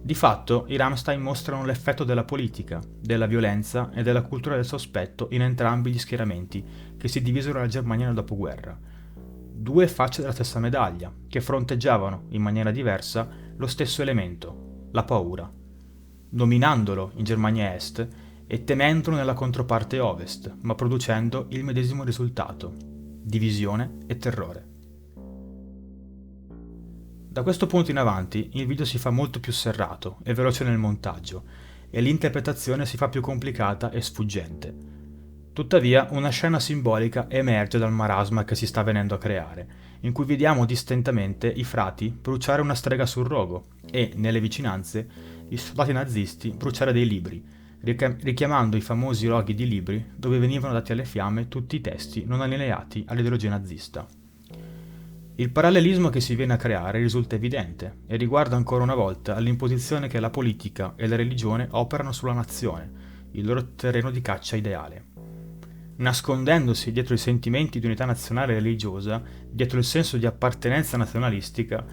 Di fatto, i Rammstein mostrano l'effetto della politica, della violenza e della cultura del sospetto in entrambi gli schieramenti che si divisero la Germania nel dopoguerra. Due facce della stessa medaglia, che fronteggiavano, in maniera diversa, lo stesso elemento, la paura, nominandolo in Germania Est e temendolo nella controparte Ovest, ma producendo il medesimo risultato, divisione e terrore. Da questo punto in avanti il video si fa molto più serrato e veloce nel montaggio e l'interpretazione si fa più complicata e sfuggente. Tuttavia una scena simbolica emerge dal marasma che si sta venendo a creare, in cui vediamo distintamente i frati bruciare una strega sul rogo e, nelle vicinanze, i soldati nazisti bruciare dei libri, richiamando i famosi roghi di libri dove venivano dati alle fiamme tutti i testi non allineati all'ideologia nazista. Il parallelismo che si viene a creare risulta evidente e riguarda ancora una volta l'imposizione che la politica e la religione operano sulla nazione, il loro terreno di caccia ideale. Nascondendosi dietro i sentimenti di unità nazionale e religiosa, dietro il senso di appartenenza nazionalistica,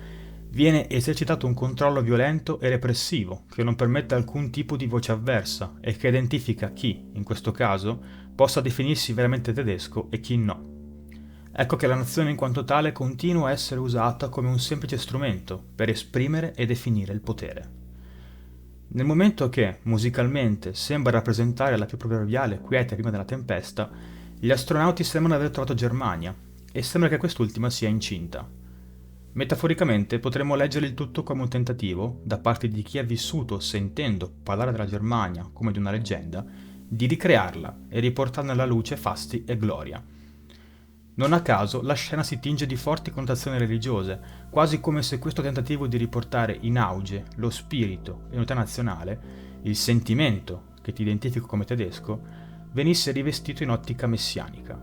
viene esercitato un controllo violento e repressivo che non permette alcun tipo di voce avversa e che identifica chi, in questo caso, possa definirsi veramente tedesco e chi no. Ecco che la nazione in quanto tale continua a essere usata come un semplice strumento per esprimere e definire il potere. Nel momento che, musicalmente, sembra rappresentare la più proverbiale quiete prima della tempesta, gli astronauti sembrano aver trovato Germania, e sembra che quest'ultima sia incinta. Metaforicamente potremmo leggere il tutto come un tentativo, da parte di chi ha vissuto sentendo parlare della Germania come di una leggenda, di ricrearla e riportarne alla luce fasti e gloria. Non a caso la scena si tinge di forti connotazioni religiose, quasi come se questo tentativo di riportare in auge lo spirito e l'unità nazionale, il sentimento che ti identifica come tedesco, venisse rivestito in ottica messianica.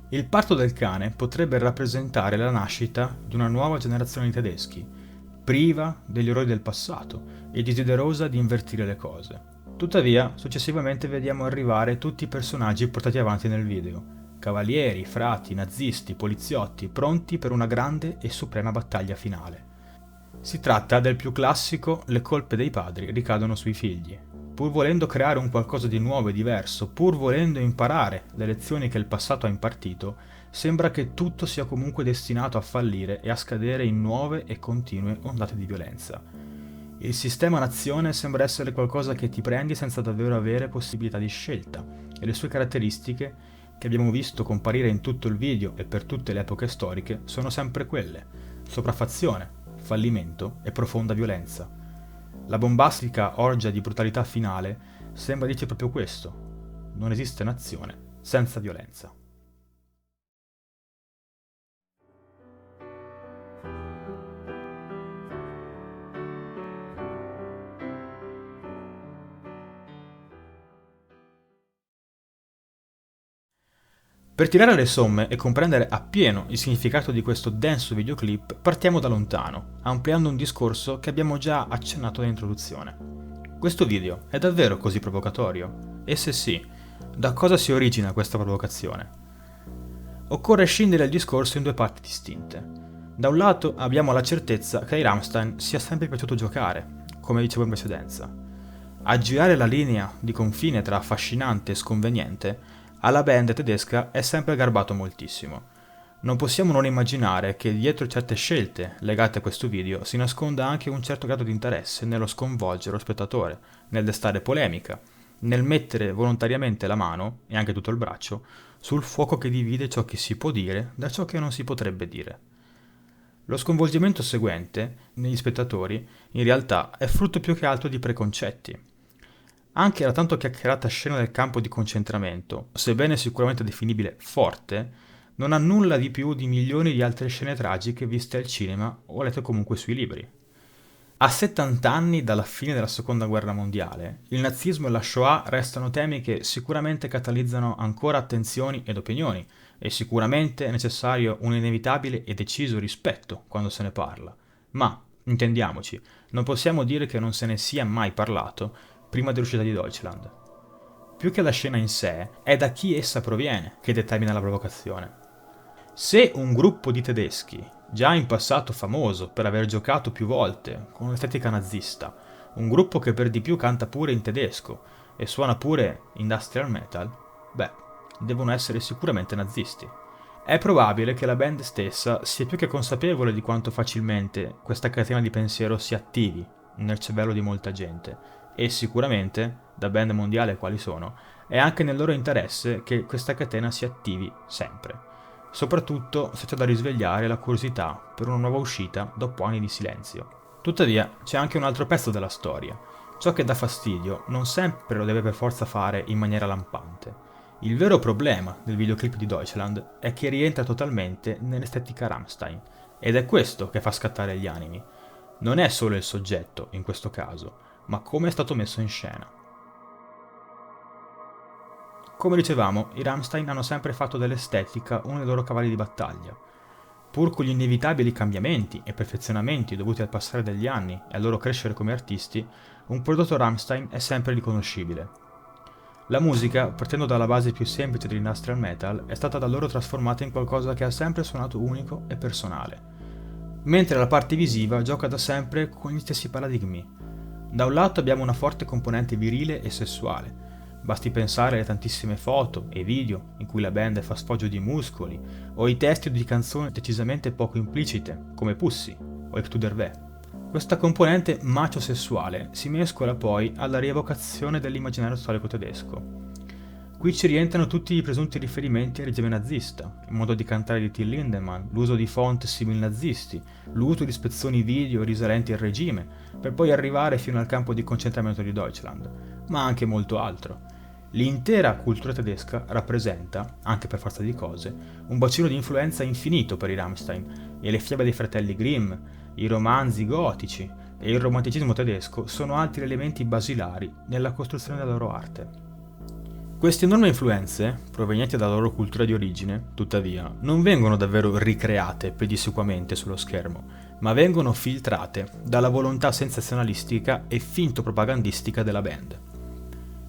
Il parto del cane potrebbe rappresentare la nascita di una nuova generazione di tedeschi, priva degli errori del passato e desiderosa di invertire le cose. Tuttavia, successivamente vediamo arrivare tutti i personaggi portati avanti nel video. Cavalieri, frati, nazisti, poliziotti, pronti per una grande e suprema battaglia finale. Si tratta del più classico "le colpe dei padri ricadono sui figli". Pur volendo creare un qualcosa di nuovo e diverso, pur volendo imparare le lezioni che il passato ha impartito, sembra che tutto sia comunque destinato a fallire e a scadere in nuove e continue ondate di violenza. Il sistema nazione sembra essere qualcosa che ti prendi senza davvero avere possibilità di scelta, e le sue caratteristiche, che abbiamo visto comparire in tutto il video e per tutte le epoche storiche, sono sempre quelle: sopraffazione, fallimento e profonda violenza. La bombastica orgia di brutalità finale sembra dirci proprio questo: non esiste nazione senza violenza. Per tirare le somme e comprendere appieno il significato di questo denso videoclip, partiamo da lontano, ampliando un discorso che abbiamo già accennato nell'introduzione. Questo video è davvero così provocatorio? E se sì, da cosa si origina questa provocazione? Occorre scindere il discorso in due parti distinte. Da un lato abbiamo la certezza che ai Rammstein sia sempre piaciuto giocare, come dicevo in precedenza. Aggirare la linea di confine tra affascinante e sconveniente alla band tedesca è sempre garbato moltissimo. Non possiamo non immaginare che dietro certe scelte legate a questo video si nasconda anche un certo grado di interesse nello sconvolgere lo spettatore, nel destare polemica, nel mettere volontariamente la mano, e anche tutto il braccio, sul fuoco che divide ciò che si può dire da ciò che non si potrebbe dire. Lo sconvolgimento seguente, negli spettatori, in realtà è frutto più che altro di preconcetti. Anche la tanto chiacchierata scena del campo di concentramento, sebbene sicuramente definibile forte, non ha nulla di più di milioni di altre scene tragiche viste al cinema o lette comunque sui libri. A 70 anni dalla fine della Seconda Guerra Mondiale, il nazismo e la Shoah restano temi che sicuramente catalizzano ancora attenzioni ed opinioni, e sicuramente è necessario un inevitabile e deciso rispetto quando se ne parla. Ma, intendiamoci, non possiamo dire che non se ne sia mai parlato prima dell'uscita di Deutschland. Più che la scena in sé, è da chi essa proviene che determina la provocazione. Se un gruppo di tedeschi, già in passato famoso per aver giocato più volte con un'estetica nazista, un gruppo che per di più canta pure in tedesco e suona pure industrial metal, devono essere sicuramente nazisti. È probabile che la band stessa sia più che consapevole di quanto facilmente questa catena di pensiero si attivi nel cervello di molta gente, e sicuramente, da band mondiale quali sono, è anche nel loro interesse che questa catena si attivi sempre, soprattutto se c'è da risvegliare la curiosità per una nuova uscita dopo anni di silenzio. Tuttavia, c'è anche un altro pezzo della storia. Ciò che dà fastidio non sempre lo deve per forza fare in maniera lampante. Il vero problema del videoclip di Deutschland è che rientra totalmente nell'estetica Rammstein, ed è questo che fa scattare gli animi. Non è solo il soggetto, in questo caso, ma come è stato messo in scena. Come dicevamo, i Rammstein hanno sempre fatto dell'estetica uno dei loro cavalli di battaglia. Pur con gli inevitabili cambiamenti e perfezionamenti dovuti al passare degli anni e al loro crescere come artisti, un prodotto Rammstein è sempre riconoscibile. La musica, partendo dalla base più semplice dell'industrial metal, è stata da loro trasformata in qualcosa che ha sempre suonato unico e personale, mentre la parte visiva gioca da sempre con gli stessi paradigmi. Da un lato abbiamo una forte componente virile e sessuale, Basti pensare alle tantissime foto e video in cui la band fa sfoggio di muscoli, o ai testi di canzoni decisamente poco implicite, come Pussy o Ik tu der Weh. Questa componente macio-sessuale si mescola poi alla rievocazione dell'immaginario storico tedesco. Qui ci rientrano tutti i presunti riferimenti al regime nazista, il modo di cantare di Till Lindemann, l'uso di font simil-nazisti, l'uso di spezzoni video risalenti al regime, per poi arrivare fino al campo di concentramento di Deutschland, ma anche molto altro. L'intera cultura tedesca rappresenta, anche per forza di cose, un bacino di influenza infinito per i Rammstein, e le fiabe dei fratelli Grimm, i romanzi gotici e il romanticismo tedesco sono altri elementi basilari nella costruzione della loro arte. Queste enormi influenze, provenienti dalla loro cultura di origine, tuttavia, non vengono davvero ricreate pedissequamente sullo schermo, ma vengono filtrate dalla volontà sensazionalistica e finto propagandistica della band.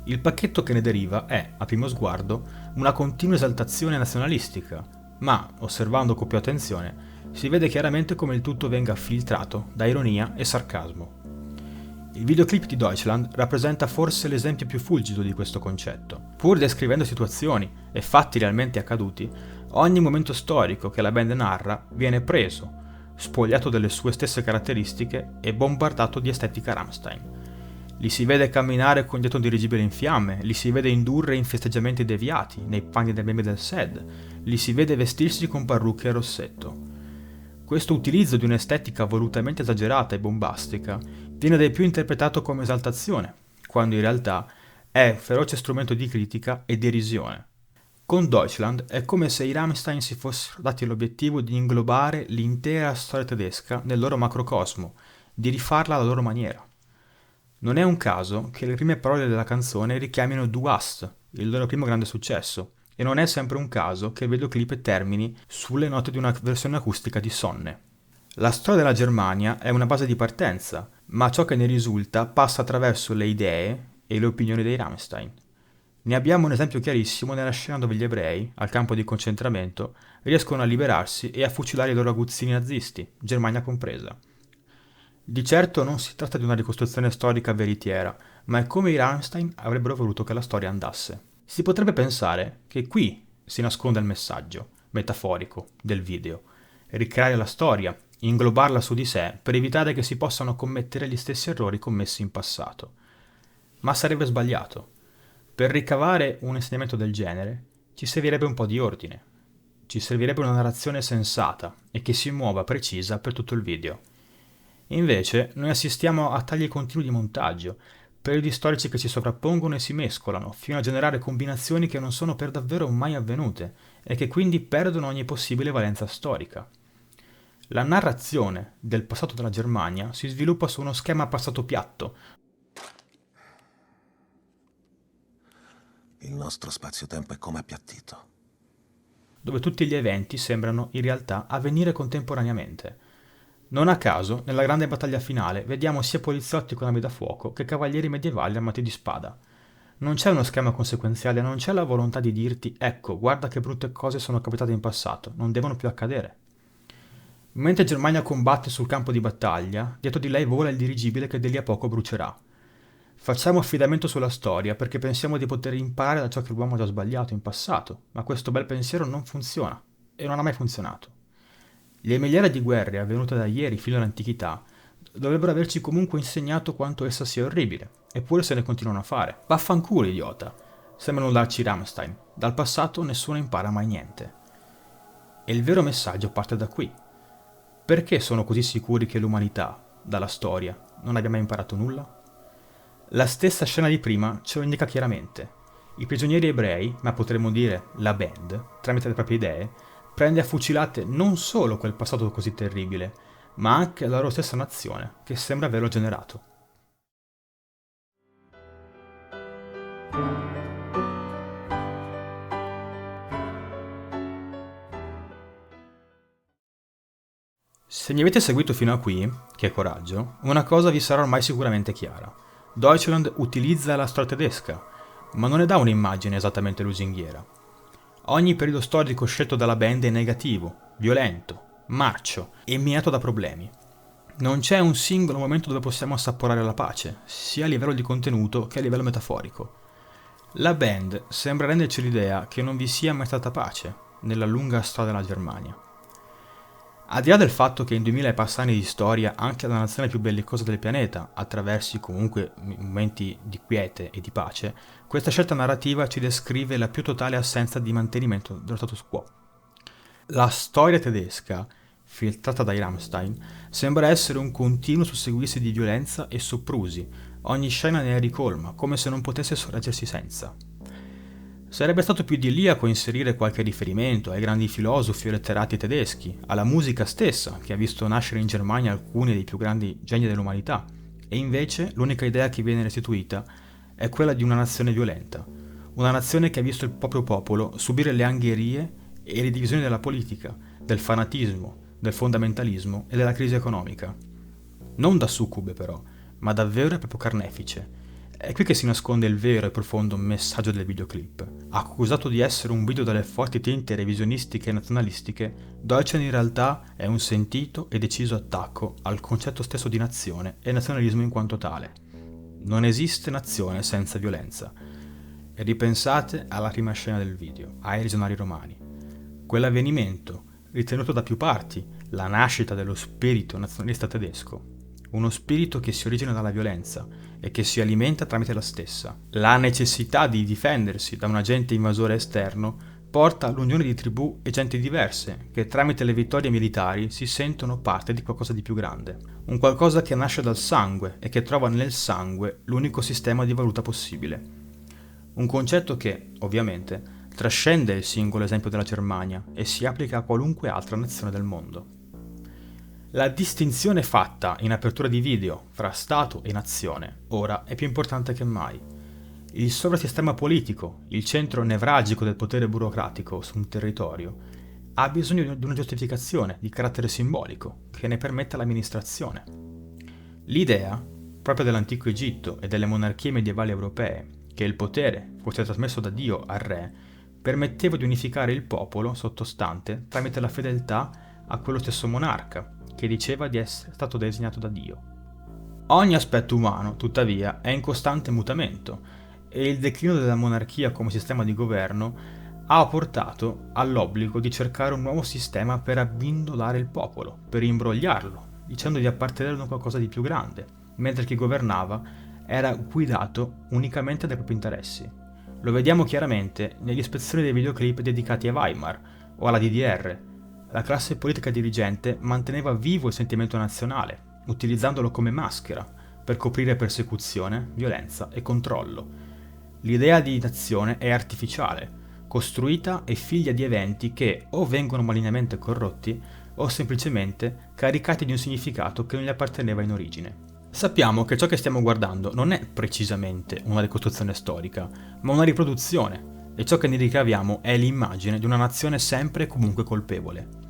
Il pacchetto che ne deriva è, a primo sguardo, una continua esaltazione nazionalistica, ma, osservando con più attenzione, si vede chiaramente come il tutto venga filtrato da ironia e sarcasmo. Il videoclip di Deutschland rappresenta forse l'esempio più fulgido di questo concetto. Pur descrivendo situazioni e fatti realmente accaduti, ogni momento storico che la band narra viene preso, spogliato delle sue stesse caratteristiche e bombardato di estetica Rammstein. Li si vede camminare con dietro un dirigibile in fiamme, li si vede indurre in festeggiamenti deviati, nei panni del meme del SED, li si vede vestirsi con parrucche e rossetto. Questo utilizzo di un'estetica volutamente esagerata e bombastica viene dai più interpretato come esaltazione, quando in realtà è un feroce strumento di critica e derisione. Con Deutschland è come se i Rammstein si fossero dati l'obiettivo di inglobare l'intera storia tedesca nel loro macrocosmo, di rifarla alla loro maniera. Non è un caso che le prime parole della canzone richiamino Du hast, il loro primo grande successo, e non è sempre un caso che il videoclip termini sulle note di una versione acustica di Sonne. La storia della Germania è una base di partenza, ma ciò che ne risulta passa attraverso le idee e le opinioni dei Rammstein. Ne abbiamo un esempio chiarissimo nella scena dove gli ebrei, al campo di concentramento, riescono a liberarsi e a fucilare i loro aguzzini nazisti, Germania compresa. Di certo non si tratta di una ricostruzione storica veritiera, ma è come i Rammstein avrebbero voluto che la storia andasse. Si potrebbe pensare che qui si nasconda il messaggio, metaforico, del video. Ricreare la storia, inglobarla su di sé per evitare che si possano commettere gli stessi errori commessi in passato. Ma sarebbe sbagliato. Per ricavare un insegnamento del genere ci servirebbe un po' di ordine. Ci servirebbe una narrazione sensata e che si muova precisa per tutto il video. Invece noi assistiamo a tagli continui di montaggio, periodi storici che si sovrappongono e si mescolano, fino a generare combinazioni che non sono per davvero mai avvenute e che quindi perdono ogni possibile valenza storica. La narrazione del passato della Germania si sviluppa su uno schema passato piatto. Il nostro spazio-tempo è come appiattito. Dove tutti gli eventi sembrano in realtà avvenire contemporaneamente. Non a caso, nella grande battaglia finale, vediamo sia poliziotti con armi da fuoco che cavalieri medievali armati di spada. Non c'è uno schema conseguenziale, non c'è la volontà di dirti «Ecco, guarda che brutte cose sono capitate in passato, non devono più accadere». Mentre Germania combatte sul campo di battaglia, dietro di lei vola il dirigibile che di lì a poco brucerà. Facciamo affidamento sulla storia perché pensiamo di poter imparare da ciò che l'uomo ha già sbagliato in passato, ma questo bel pensiero non funziona, e non ha mai funzionato. Le migliaia di guerre avvenute da ieri fino all'antichità dovrebbero averci comunque insegnato quanto essa sia orribile, eppure se ne continuano a fare. Vaffanculo, idiota! Sembrano darci Rammstein. Dal passato nessuno impara mai niente. E il vero messaggio parte da qui. Perché sono così sicuri che l'umanità, dalla storia, non abbia mai imparato nulla? La stessa scena di prima ce lo indica chiaramente. I prigionieri ebrei, ma potremmo dire la band, tramite le proprie idee, prende a fucilate non solo quel passato così terribile, ma anche la loro stessa nazione, che sembra averlo generato. Se mi avete seguito fino a qui, che coraggio, una cosa vi sarà ormai sicuramente chiara. Deutschland utilizza la storia tedesca, ma non ne dà un'immagine esattamente lusinghiera. Ogni periodo storico scelto dalla band è negativo, violento, marcio e minato da problemi. Non c'è un singolo momento dove possiamo assaporare la pace, sia a livello di contenuto che a livello metaforico. La band sembra renderci l'idea che non vi sia mai stata pace nella lunga storia della Germania. Al di là del fatto che in 2000 e passa anni di storia anche la nazione più bellicosa del pianeta attraversi comunque momenti di quiete e di pace, questa scelta narrativa ci descrive la più totale assenza di mantenimento dello status quo. La storia tedesca, filtrata dai Rammstein, sembra essere un continuo susseguirsi di violenza e soprusi, ogni scena ne ricolma, come se non potesse sorreggersi senza. Sarebbe stato più idilliaco inserire qualche riferimento ai grandi filosofi o letterati tedeschi, alla musica stessa, che ha visto nascere in Germania alcuni dei più grandi geni dell'umanità, e invece l'unica idea che viene restituita è quella di una nazione violenta, una nazione che ha visto il proprio popolo subire le angherie e le divisioni della politica, del fanatismo, del fondamentalismo e della crisi economica. Non da succube però, ma da vero e proprio carnefice. È qui che si nasconde il vero e profondo messaggio del videoclip. Accusato di essere un video dalle forti tinte revisionistiche e nazionalistiche, Deutschland in realtà è un sentito e deciso attacco al concetto stesso di nazione e nazionalismo in quanto tale. Non esiste nazione senza violenza. E ripensate alla prima scena del video, ai legionari romani. Quell'avvenimento, ritenuto da più parti la nascita dello spirito nazionalista tedesco, uno spirito che si origina dalla violenza e che si alimenta tramite la stessa. La necessità di difendersi da un agente invasore esterno porta all'unione di tribù e genti diverse che tramite le vittorie militari si sentono parte di qualcosa di più grande. Un qualcosa che nasce dal sangue e che trova nel sangue l'unico sistema di valuta possibile. Un concetto che, ovviamente, trascende il singolo esempio della Germania e si applica a qualunque altra nazione del mondo. La distinzione fatta in apertura di video fra Stato e nazione ora è più importante che mai. Il sovrasistema politico, il centro nevralgico del potere burocratico su un territorio, ha bisogno di una giustificazione di carattere simbolico che ne permetta l'amministrazione. L'idea, proprio dell'antico Egitto e delle monarchie medievali europee, che il potere fosse trasmesso da Dio al re, permetteva di unificare il popolo sottostante tramite la fedeltà a quello stesso monarca, che diceva di essere stato designato da Dio. Ogni aspetto umano, tuttavia, è in costante mutamento e il declino della monarchia come sistema di governo ha portato all'obbligo di cercare un nuovo sistema per abbindolare il popolo, per imbrogliarlo, dicendo di appartenere a qualcosa di più grande, mentre chi governava era guidato unicamente dai propri interessi. Lo vediamo chiaramente negli ispezioni dei videoclip dedicati a Weimar o alla DDR. La classe politica dirigente manteneva vivo il sentimento nazionale, utilizzandolo come maschera per coprire persecuzione, violenza e controllo. L'idea di nazione è artificiale, costruita e figlia di eventi che o vengono malignamente corrotti o semplicemente caricati di un significato che non gli apparteneva in origine. Sappiamo che ciò che stiamo guardando non è precisamente una ricostruzione storica, ma una riproduzione, e ciò che ne ricaviamo è l'immagine di una nazione sempre e comunque colpevole.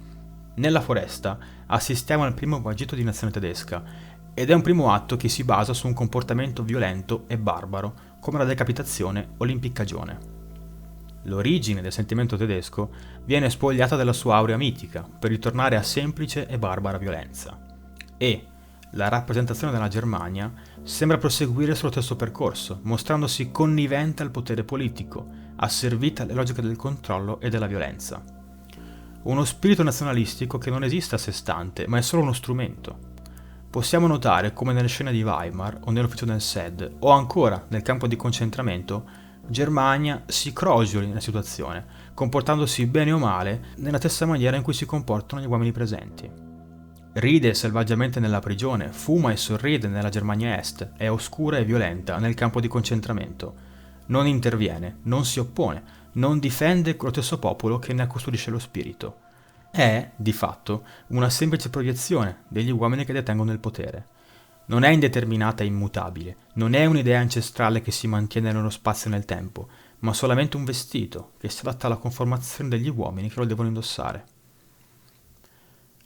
Nella foresta assistiamo al primo agito di nazione tedesca, ed è un primo atto che si basa su un comportamento violento e barbaro, come la decapitazione o l'impiccagione. L'origine del sentimento tedesco viene spogliata della sua aurea mitica, per ritornare a semplice e barbara violenza. E la rappresentazione della Germania sembra proseguire sullo stesso percorso, mostrandosi connivente al potere politico, asservita alle logiche del controllo e della violenza. Uno spirito nazionalistico che non esiste a sé stante, ma è solo uno strumento. Possiamo notare come nelle scene di Weimar, o nell'ufficio del SED, o ancora nel campo di concentramento, Germania si crogioli nella situazione, comportandosi bene o male nella stessa maniera in cui si comportano gli uomini presenti. Ride selvaggiamente nella prigione, fuma e sorride nella Germania Est, è oscura e violenta nel campo di concentramento. Non interviene, non si oppone, non difende quello stesso popolo che ne custodisce lo spirito. È, di fatto, una semplice proiezione degli uomini che detengono il potere. Non è indeterminata e immutabile, non è un'idea ancestrale che si mantiene nello spazio e nel tempo, ma solamente un vestito che si adatta alla conformazione degli uomini che lo devono indossare.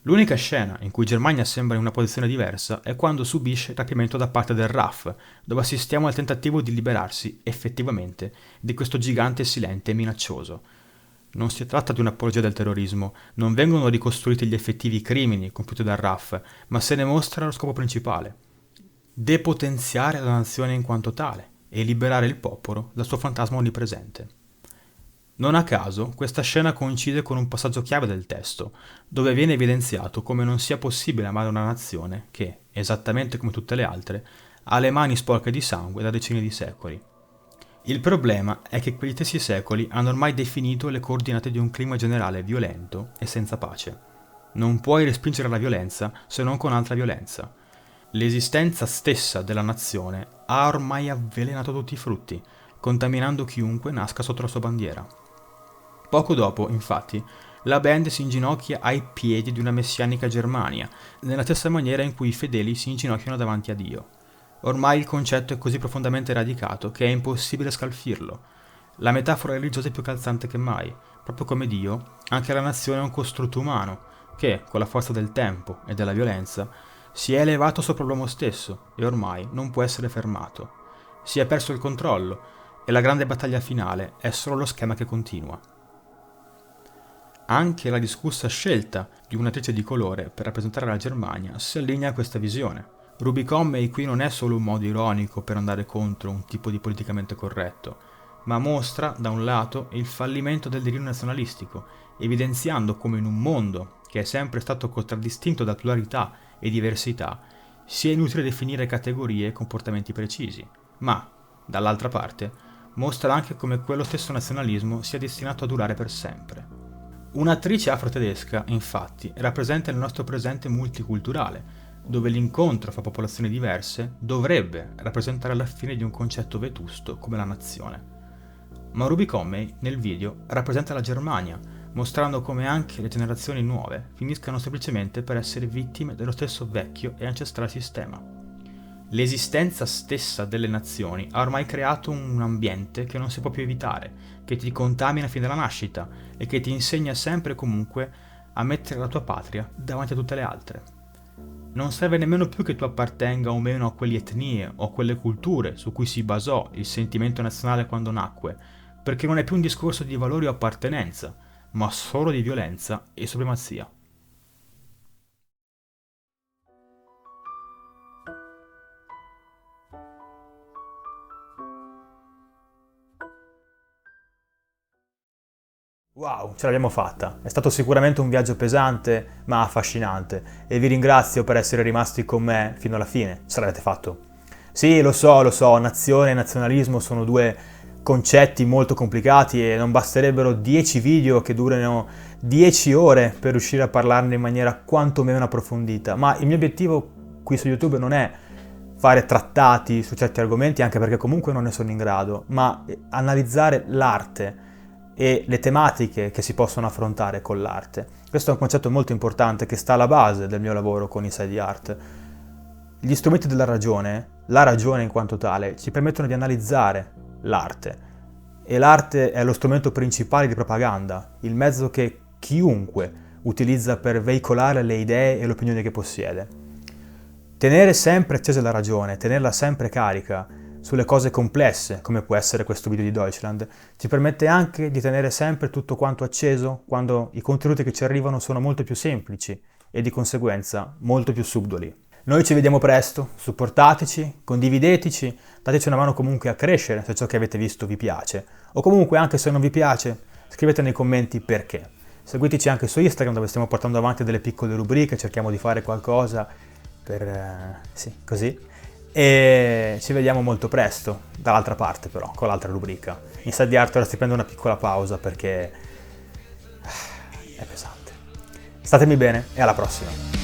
L'unica scena in cui Germania sembra in una posizione diversa è quando subisce il rapimento da parte del RAF, dove assistiamo al tentativo di liberarsi, effettivamente, di questo gigante silente e minaccioso. Non si tratta di un'apologia del terrorismo, non vengono ricostruiti gli effettivi crimini compiuti dal RAF, ma se ne mostra lo scopo principale: depotenziare la nazione in quanto tale, e liberare il popolo dal suo fantasma onnipresente. Non a caso, questa scena coincide con un passaggio chiave del testo, dove viene evidenziato come non sia possibile amare una nazione che, esattamente come tutte le altre, ha le mani sporche di sangue da decine di secoli. Il problema è che quegli stessi secoli hanno ormai definito le coordinate di un clima generale violento e senza pace. Non puoi respingere la violenza se non con altra violenza. L'esistenza stessa della nazione ha ormai avvelenato tutti i frutti, contaminando chiunque nasca sotto la sua bandiera. Poco dopo, infatti, la band si inginocchia ai piedi di una messianica Germania, nella stessa maniera in cui i fedeli si inginocchiano davanti a Dio. Ormai il concetto è così profondamente radicato che è impossibile scalfirlo. La metafora religiosa è più calzante che mai. Proprio come Dio, anche la nazione è un costrutto umano che, con la forza del tempo e della violenza, si è elevato sopra l'uomo stesso e ormai non può essere fermato. Si è perso il controllo e la grande battaglia finale è solo lo schema che continua. Anche la discussa scelta di un'attrice di colore per rappresentare la Germania si allinea a questa visione. Ruby Conway qui non è solo un modo ironico per andare contro un tipo di politicamente corretto, ma mostra, da un lato, il fallimento del delirio nazionalistico, evidenziando come in un mondo che è sempre stato contraddistinto da pluralità e diversità, sia inutile definire categorie e comportamenti precisi, ma, dall'altra parte, mostra anche come quello stesso nazionalismo sia destinato a durare per sempre. Un'attrice afro-tedesca, infatti, rappresenta il nostro presente multiculturale, dove l'incontro fra popolazioni diverse dovrebbe rappresentare la fine di un concetto vetusto come la nazione. Ma Ruby Conway, nel video, rappresenta la Germania, mostrando come anche le generazioni nuove finiscano semplicemente per essere vittime dello stesso vecchio e ancestrale sistema. L'esistenza stessa delle nazioni ha ormai creato un ambiente che non si può più evitare, che ti contamina fin dalla nascita e che ti insegna sempre e comunque a mettere la tua patria davanti a tutte le altre. Non serve nemmeno più che tu appartenga o meno a quelle etnie o a quelle culture su cui si basò il sentimento nazionale quando nacque, perché non è più un discorso di valori o appartenenza, ma solo di violenza e supremazia. Wow, ce l'abbiamo fatta. È stato sicuramente un viaggio pesante, ma affascinante. E vi ringrazio per essere rimasti con me fino alla fine. Ce l'avete fatto. Sì, lo so, nazione e nazionalismo sono due concetti molto complicati e non basterebbero 10 video che durano 10 ore per riuscire a parlarne in maniera quantomeno approfondita. Ma il mio obiettivo qui su YouTube non è fare trattati su certi argomenti, anche perché comunque non ne sono in grado, ma analizzare l'arte e le tematiche che si possono affrontare con l'arte. Questo è un concetto molto importante che sta alla base del mio lavoro con Inside the Art. Gli strumenti della ragione, la ragione in quanto tale, ci permettono di analizzare l'arte. E l'arte è lo strumento principale di propaganda, il mezzo che chiunque utilizza per veicolare le idee e le opinioni che possiede. Tenere sempre accesa la ragione, tenerla sempre carica sulle cose complesse, come può essere questo video di Deutschland, ci permette anche di tenere sempre tutto quanto acceso quando i contenuti che ci arrivano sono molto più semplici e di conseguenza molto più subdoli. Noi ci vediamo presto, supportateci, condivideteci, dateci una mano comunque a crescere se ciò che avete visto vi piace, o comunque anche se non vi piace, scrivete nei commenti perché. Seguiteci anche su Instagram dove stiamo portando avanti delle piccole rubriche, cerchiamo di fare qualcosa per... così. E ci vediamo molto presto, dall'altra parte però, con l'altra rubrica. Inside the Art ora si prende una piccola pausa perché è pesante. Statemi bene e alla prossima.